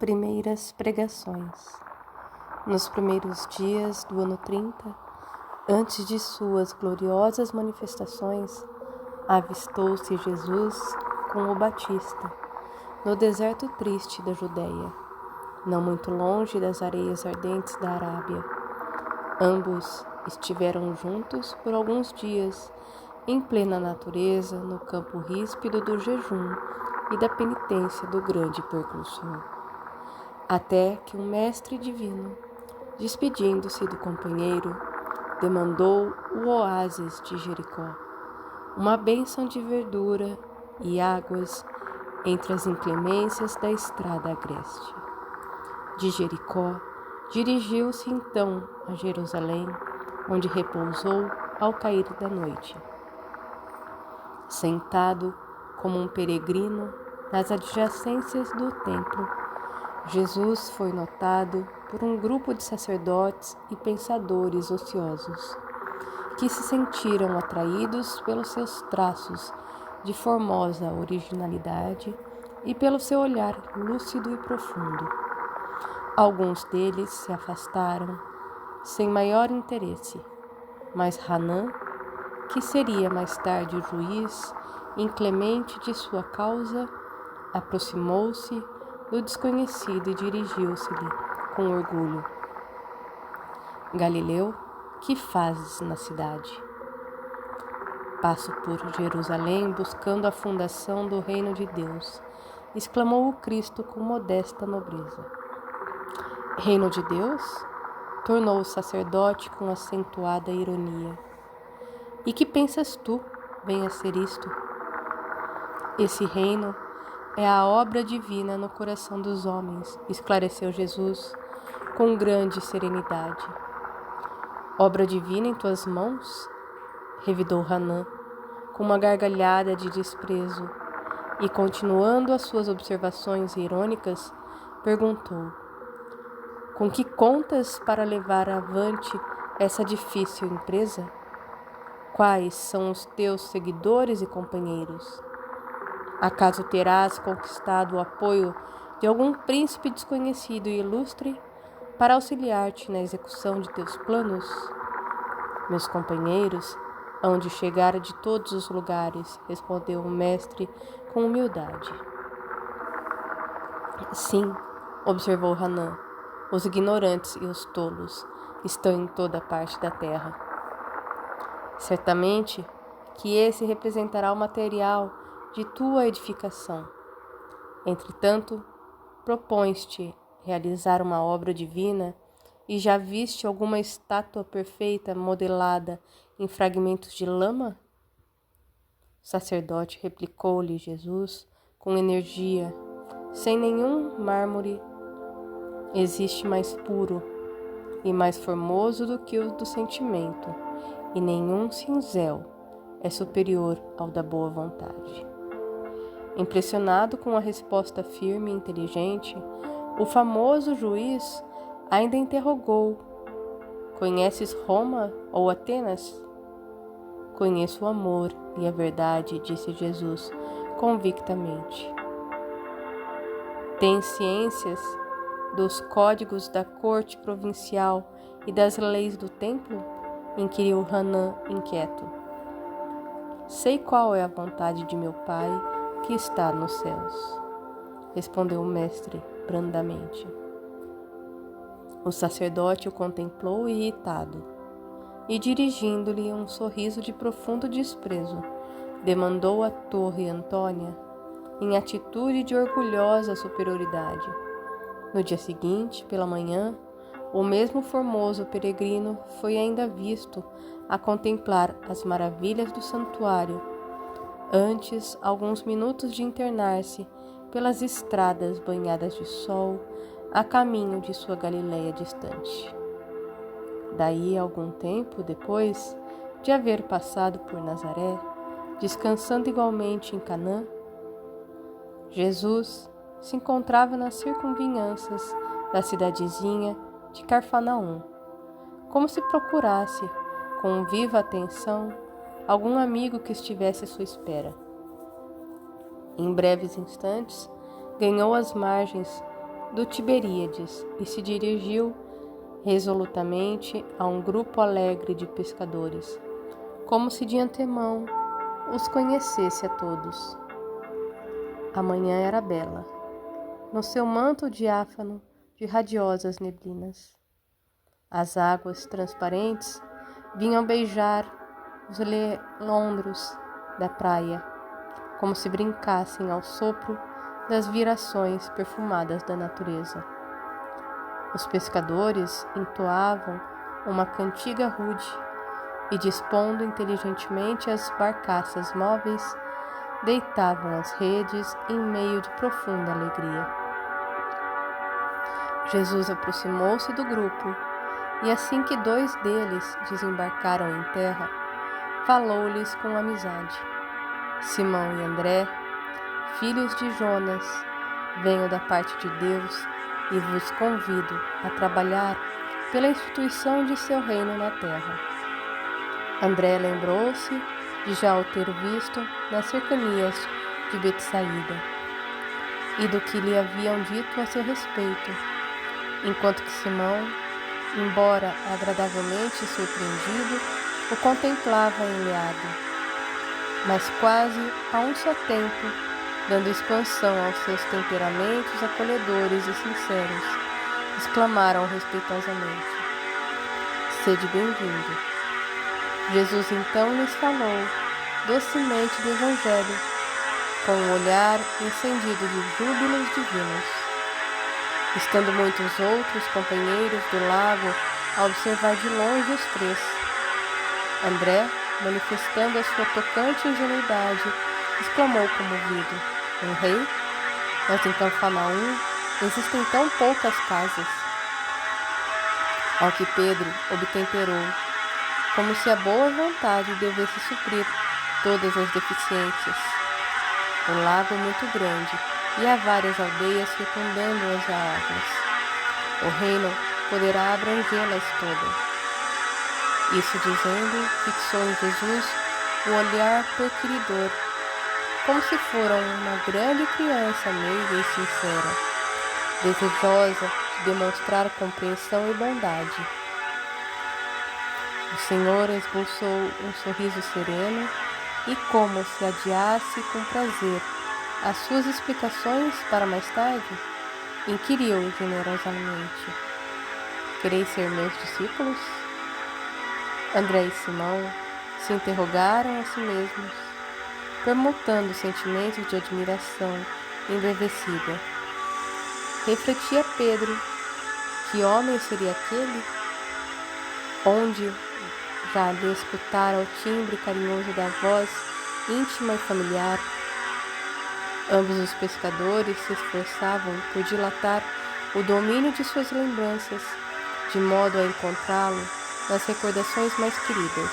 Primeiras pregações. Nos primeiros dias do ano 30, antes de suas gloriosas manifestações, avistou-se Jesus com o Batista, no deserto triste da Judéia, não muito longe das areias ardentes da Arábia. Ambos estiveram juntos por alguns dias, em plena natureza, no campo ríspido do jejum e da penitência do grande percussor. Até que um mestre divino, despedindo-se do companheiro, demandou o oásis de Jericó, uma bênção de verdura e águas entre as inclemências da estrada agreste. De Jericó, dirigiu-se então a Jerusalém, onde repousou ao cair da noite. Sentado como um peregrino nas adjacências do templo, Jesus foi notado por um grupo de sacerdotes e pensadores ociosos, que se sentiram atraídos pelos seus traços de formosa originalidade e pelo seu olhar lúcido e profundo. Alguns deles se afastaram sem maior interesse, mas Hanã, que seria mais tarde o juiz inclemente de sua causa, aproximou-se do desconhecido e dirigiu-se-lhe com orgulho. Galileu, que fazes na cidade? Passo por Jerusalém buscando a fundação do reino de Deus, exclamou o Cristo com modesta nobreza. Reino de Deus? Tornou o sacerdote com acentuada ironia. E que pensas tu, venha ser isto? Esse reino é a obra divina no coração dos homens, esclareceu Jesus com grande serenidade. Obra divina em tuas mãos? Revidou Hanã, com uma gargalhada de desprezo, e continuando as suas observações irônicas, perguntou: com que contas para levar avante essa difícil empresa? Quais são os teus seguidores e companheiros? Acaso terás conquistado o apoio de algum príncipe desconhecido e ilustre para auxiliar-te na execução de teus planos? Meus companheiros hão de chegar de todos os lugares, respondeu o mestre com humildade. Sim, observou Hanã, os ignorantes e os tolos estão em toda parte da terra. Certamente que esse representará o material de tua edificação. Entretanto, propões-te realizar uma obra divina e já viste alguma estátua perfeita modelada em fragmentos de lama? O sacerdote replicou-lhe Jesus com energia: sem nenhum mármore existe mais puro e mais formoso do que o do sentimento, e nenhum cinzel é superior ao da boa vontade. Impressionado com a resposta firme e inteligente, o famoso juiz ainda interrogou: conheces Roma ou Atenas? Conheço o amor e a verdade, disse Jesus convictamente. Tens ciências dos códigos da corte provincial e das leis do templo? Inquiriu Hanã inquieto. Sei qual é a vontade de meu Pai que está nos céus, respondeu o mestre brandamente. O sacerdote o contemplou irritado e, dirigindo-lhe um sorriso de profundo desprezo, demandou a torre Antônia em atitude de orgulhosa superioridade. No dia seguinte, pela manhã, o mesmo formoso peregrino foi ainda visto a contemplar as maravilhas do santuário, antes alguns minutos de internar-se pelas estradas banhadas de sol a caminho de sua Galileia distante. Daí, algum tempo depois de haver passado por Nazaré, descansando igualmente em Canaã, Jesus se encontrava nas circunvizinhanças da cidadezinha de Cafarnaum, como se procurasse, com viva atenção, algum amigo que estivesse à sua espera. Em breves instantes, ganhou as margens do Tiberíades e se dirigiu resolutamente a um grupo alegre de pescadores, como se de antemão os conhecesse a todos. A manhã era bela, no seu manto diáfano de radiosas neblinas. As águas transparentes vinham beijar os lelombros da praia, como se brincassem ao sopro das virações perfumadas da natureza. Os pescadores entoavam uma cantiga rude e, dispondo inteligentemente as barcaças móveis, deitavam as redes em meio de profunda alegria. Jesus aproximou-se do grupo e, assim que 2 deles desembarcaram em terra, falou-lhes com amizade. Simão e André, filhos de Jonas, venho da parte de Deus e vos convido a trabalhar pela instituição de seu reino na terra. André lembrou-se de já o ter visto nas cercanias de Betsaída e do que lhe haviam dito a seu respeito, enquanto que Simão, embora agradavelmente surpreendido, o contemplava enleado, mas quase a um só tempo, dando expansão aos seus temperamentos acolhedores e sinceros, exclamaram respeitosamente: "Sede bem-vindo." Jesus então lhes falou docemente do Evangelho, com um olhar encendido de júbilos divinos. Estando muitos outros companheiros do lago a observar de longe os 3, André, manifestando a sua tocante ingenuidade, exclamou comovido: "Um rei? Mas em Cafarnaum existem tão poucas casas." Ao que Pedro obtemperou, como se a boa vontade devesse suprir todas as deficiências. O lago é muito grande e há várias aldeias fecundando as águas. O reino poderá abrangê-las todas. Isso dizendo, fixou em Jesus o olhar perquiridor, como se fora uma grande criança meiga e sincera, desejosa de demonstrar compreensão e bondade. O Senhor esboçou um sorriso sereno e, como se adiasse com prazer as suas explicações para mais tarde, inquiriu generosamente: "Quereis ser meus discípulos?" André e Simão se interrogaram a si mesmos, permutando sentimentos de admiração embevecida. Refletia Pedro: que homem seria aquele? Onde já lhe escutara o timbre carinhoso da voz, íntima e familiar. Ambos os pescadores se esforçavam por dilatar o domínio de suas lembranças, de modo a encontrá-lo nas recordações mais queridas.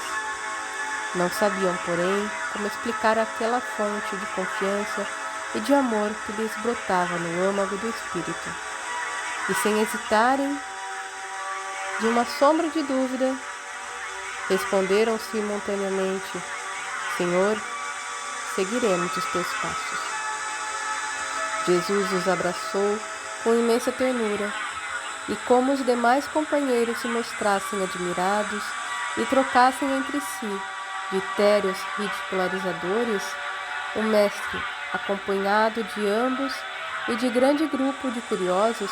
Não sabiam, porém, como explicar aquela fonte de confiança e de amor que lhes brotava no âmago do espírito. E sem hesitarem, de uma sombra de dúvida, responderam simultaneamente: "Senhor, seguiremos os teus passos." Jesus os abraçou com imensa ternura, e como os demais companheiros se mostrassem admirados e trocassem entre si vitérios ridicularizadores, o mestre, acompanhado de ambos e de grande grupo de curiosos,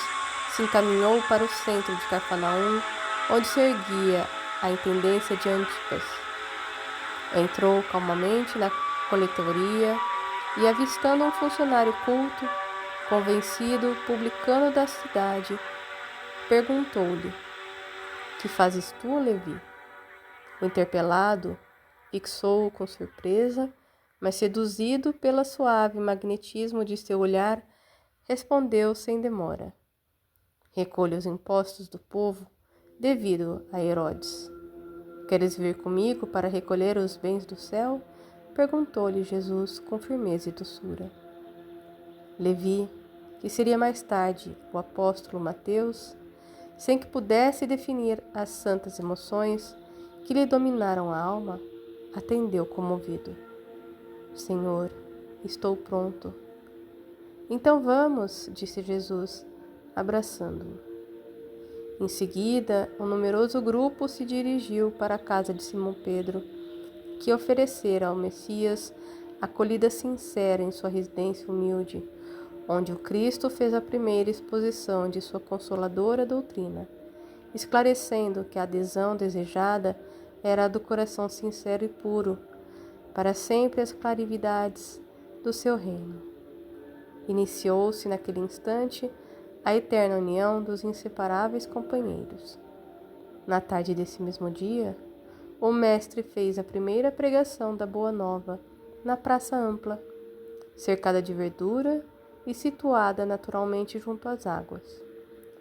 se encaminhou para o centro de Cafarnaum, onde se erguia a intendência de Antipas. Entrou calmamente na coletoria e, avistando um funcionário culto, convencido publicano da cidade, perguntou-lhe: "Que fazes tu, Levi?" O interpelado fixou-o com surpresa, mas, seduzido pelo suave magnetismo de seu olhar, respondeu sem demora: "Recolho os impostos do povo devido a Herodes." "Queres vir comigo para recolher os bens do céu?" perguntou-lhe Jesus com firmeza e doçura. Levi, que seria mais tarde o apóstolo Mateus, sem que pudesse definir as santas emoções que lhe dominaram a alma, atendeu comovido: "Senhor, estou pronto." "Então vamos", disse Jesus, abraçando-o. Em seguida, um numeroso grupo se dirigiu para a casa de Simão Pedro, que oferecera ao Messias acolhida sincera em sua residência humilde, onde o Cristo fez a primeira exposição de sua consoladora doutrina, esclarecendo que a adesão desejada era a do coração sincero e puro, para sempre as clarividades do seu reino. Iniciou-se naquele instante a eterna união dos inseparáveis companheiros. Na tarde desse mesmo dia, o mestre fez a primeira pregação da Boa Nova na Praça Ampla, cercada de verdura e situada naturalmente junto às águas.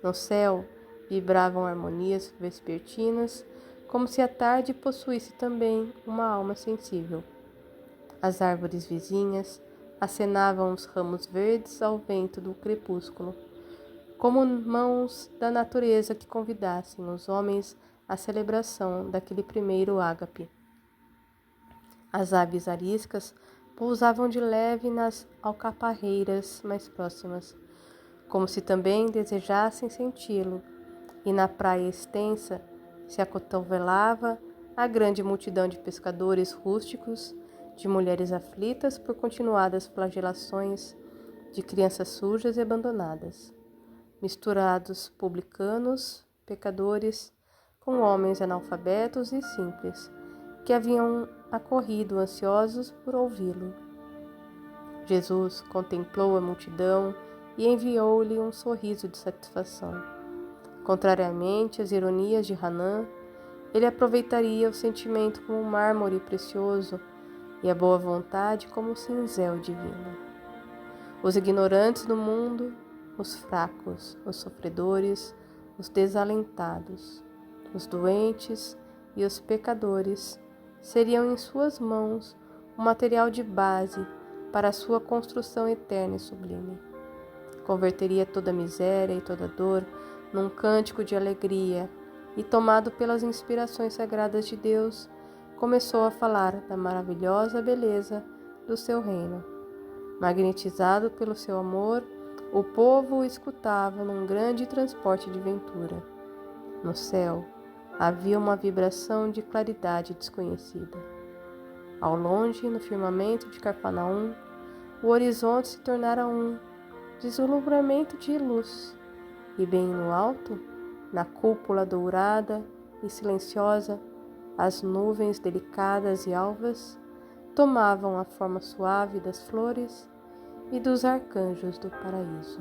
No céu vibravam harmonias vespertinas, como se a tarde possuísse também uma alma sensível. As árvores vizinhas acenavam os ramos verdes ao vento do crepúsculo, como mãos da natureza que convidassem os homens à celebração daquele primeiro ágape. As aves ariscas pousavam de leve nas alcaparreiras mais próximas, como se também desejassem senti-lo, e na praia extensa se acotovelava a grande multidão de pescadores rústicos, de mulheres aflitas por continuadas flagelações, de crianças sujas e abandonadas, misturados publicanos, pecadores, com homens analfabetos e simples, que haviam acorrido ansiosos por ouvi-lo. Jesus contemplou a multidão e enviou-lhe um sorriso de satisfação. Contrariamente às ironias de Hanan, ele aproveitaria o sentimento como um mármore precioso e a boa vontade como um cinzel divino. Os ignorantes do mundo, os fracos, os sofredores, os desalentados, os doentes e os pecadores seriam em suas mãos um material de base para a sua construção eterna e sublime. Converteria toda miséria e toda dor num cântico de alegria e, tomado pelas inspirações sagradas de Deus, começou a falar da maravilhosa beleza do seu reino. Magnetizado pelo seu amor, o povo o escutava num grande transporte de ventura. No céu havia uma vibração de claridade desconhecida. Ao longe, no firmamento de Cafarnaum, o horizonte se tornara um deslumbramento de luz, e bem no alto, na cúpula dourada e silenciosa, as nuvens delicadas e alvas tomavam a forma suave das flores e dos arcanjos do paraíso.